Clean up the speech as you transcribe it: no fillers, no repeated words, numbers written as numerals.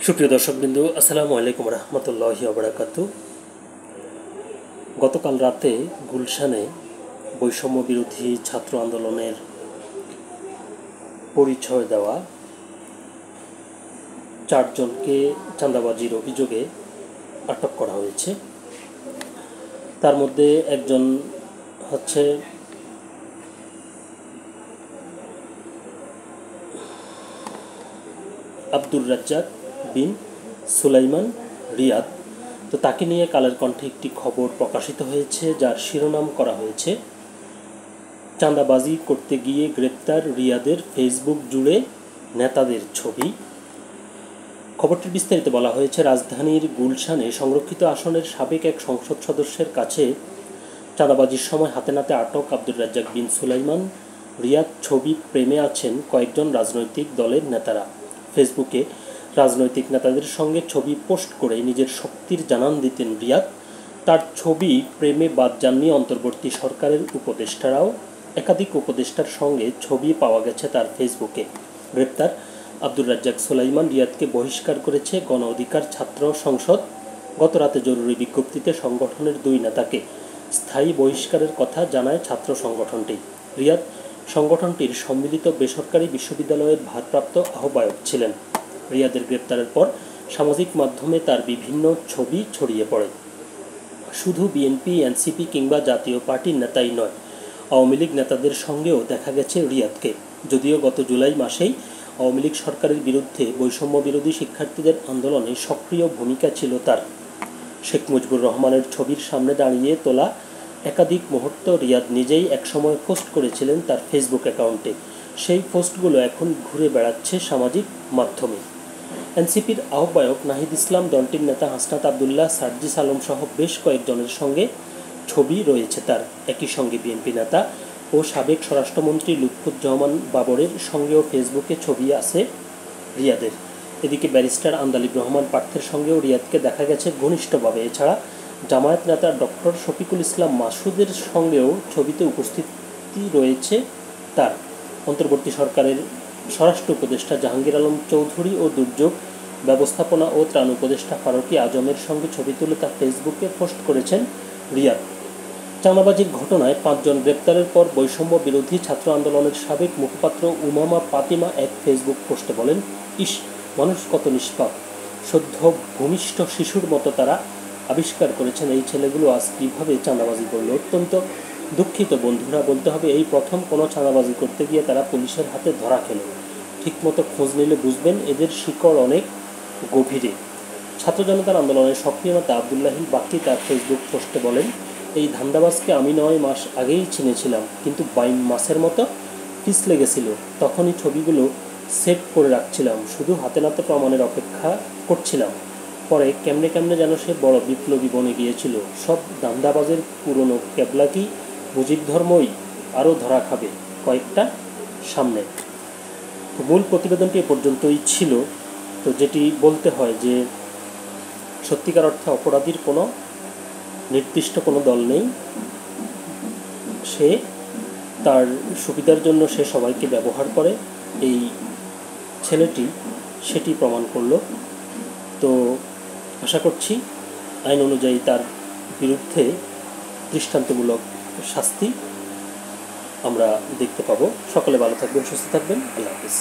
সুপ্রিয় দর্শকবৃন্দু, আসসালামু আলাইকুম রহমতুল্লাহি ওবারাকাতু। গতকাল রাতে গুলশানে বৈষম্য বিরোধী ছাত্র আন্দোলনের পরিচয় দেওয়া চারজনকে চাঁদাবাজির অভিযোগে আটক করা হয়েছে। তার মধ্যে একজন হচ্ছে আব্দুর রাজ্জাক বিন সুলাইমান রিয়াদ। তো তাকে নিয়ে কালের কণ্ঠে একটি খবর প্রকাশিত হয়েছে, যার শিরোনাম করা হয়েছে চাঁদাবাজি করতে গিয়ে গ্রেপ্তার রিয়াদের ফেসবুক জুড়ে নেতাদের ছবি। খবরটির বিস্তারিত বলা হয়েছে, রাজধানীর গুলশানে সংরক্ষিত আসনের সাবেক এক সংসদ সদস্যের কাছে চাঁদাবাজির সময় হাতে নাতে আটক আব্দুর রাজ্জাক বিন সুলাইমান রিয়াদ ছবি প্রেমে আছেন কয়েকজন রাজনৈতিক দলের নেতারা। ফেসবুকে রাজনৈতিক নেতাদের সঙ্গে ছবি পোস্ট করে নিজের শক্তির জানান দিতেন রিয়াদ। তার ছবি প্রেমে বাদ যাননি অন্তর্বর্তী সরকারের উপদেষ্টারাও। একাধিক উপদেষ্টার সঙ্গে ছবি পাওয়া গেছে তার ফেসবুকে। গ্রেপ্তার আব্দুর রাজ্জাক সুলাইমান রিয়াদকে বহিষ্কার করেছে গণ অধিকার ছাত্র সংসদ। গত রাতে জরুরি বিজ্ঞপ্তিতে সংগঠনের দুই নেতাকে স্থায়ী বহিষ্কারের কথা জানায় ছাত্র সংগঠনটি। রিয়াদ সংগঠনটির সম্মিলিত বেসরকারি বিশ্ববিদ্যালয়ের ভারপ্রাপ্ত আহ্বায়ক ছিলেন। রিয়াদের গ্রেপ্তারের পর সামাজিক মাধ্যমে তার বিভিন্ন ছবি ছড়িয়ে পড়ে। শুধু বিএনপি, এনসিপি কিংবা জাতীয় পার্টির নেতাই নয়, আওয়ামী লীগ নেতাদের সঙ্গেও দেখা গেছে রিয়াদকে। যদিও গত জুলাই মাসেই আওয়ামী লীগ সরকারের বিরুদ্ধে বৈষম্য বিরোধী শিক্ষার্থীদের আন্দোলনে সক্রিয় ভূমিকা ছিল তার। শেখ মুজিবুর রহমানের ছবির সামনে দাঁড়িয়ে তোলা একাধিক মুহূর্ত রিয়াদ নিজেই একসময় পোস্ট করেছিলেন তার ফেসবুক অ্যাকাউন্টে। সেই পোস্টগুলো এখন ঘুরে বেড়াচ্ছে সামাজিক মাধ্যমে। এনসিপির আহ্বায়ক নাহিদ ইসলাম, দলটির নেতা হাসনাত আবদুল্লাহ, সার্জিস আলম সহ বেশ কয়েকজনের সঙ্গে ছবি রয়েছে তার। একই সঙ্গে বিএনপি নেতা ও সাবেক স্বরাষ্ট্রমন্ত্রী লুৎফুজ্জামান বাবরের সঙ্গেও ফেসবুকে ছবি আছে রিয়াদের। এদিকে ব্যারিস্টার আন্দালিব রহমান পার্থের সঙ্গেও রিয়াদকে দেখা গেছে ঘনিষ্ঠভাবে। এছাড়া জামায়াত নেতা ডক্টর শফিকুল ইসলাম মাসুদের সঙ্গেও ছবিতে উপস্থিতি রয়েছে তার। অন্তর্বর্তী সরকারের স্বরাষ্ট্র উপদেষ্টা জাহাঙ্গীর আলম চৌধুরী ও দুর্যোগ ব্যবস্থাপনা ও ত্রাণ উপদেষ্টা ফারুকী আজমের সঙ্গে ছবি তুলে তা ফেসবুকে পোস্ট করেছেন রিয়াদ। চাঁদাবাজির ঘটনায় 5 জন গ্রেপ্তারের পর বৈষম্য বিরোধী ছাত্র আন্দোলনের সাবেক মুখপাত্র উমামা ফাতিমা এক ফেসবুক পোস্টে বলেন, ইস, মানুষ কত নিষ্পাপ, সদ্য ভূমিষ্ঠ শিশুর মতো তারা আবিষ্কার করেছেন এই ছেলেগুলো আজ কীভাবে চাঁদাবাজি করলো। অত্যন্ত দুঃখিত বন্ধুরা, বলতে হবে এই প্রথম কোনো চাঁদাবাজি করতে গিয়ে তারা পুলিশের হাতে ধরা খেল। ঠিকমতো খোঁজ নিলে বুঝবেন এদের শিকড় অনেক গভীরে। ছাত্র জনতার আন্দোলনের সক্রিয় নেতা আবদুল্লাহিল বাকি তার ফেসবুক পোস্টে বলেন, এই ধান্দাবাজকে আমি 9 মাস আগেই চিনেছিলাম, কিন্তু 22 মাসের মতো পিছলে গেছিল। তখনই ছবিগুলো সেভ করে রাখছিলাম, শুধু হাতে নাতে প্রমাণের অপেক্ষা করছিলাম। পরে কেমনে কেমনে যেন সে বড় বিপ্লবী বনে গিয়েছিল। সব ধান্দাবাজের পুরনো কেবলাকি মুজিব ধর্মই আরও ধরা খাবে কয়েকটা সামনে। মূল প্রতিবেদনটি এ পর্যন্তই ছিল। তো যেটি বলতে হয় যে সত্যিকার অর্থে অপরাধীর কোনো নির্দিষ্ট কোনো দল নেই, সে তার সুবিধার জন্য সে সবাইকে ব্যবহার করে। এই ছেলেটি সেটি প্রমাণ করল। তো আশা করছি আইন অনুযায়ী তার বিরুদ্ধে দৃষ্টান্তমূলক শাস্তি আমরা দেখতে পাবো। সকলে ভালো থাকবেন, সুস্থ থাকবেন। আল্লাহ হাফিজ।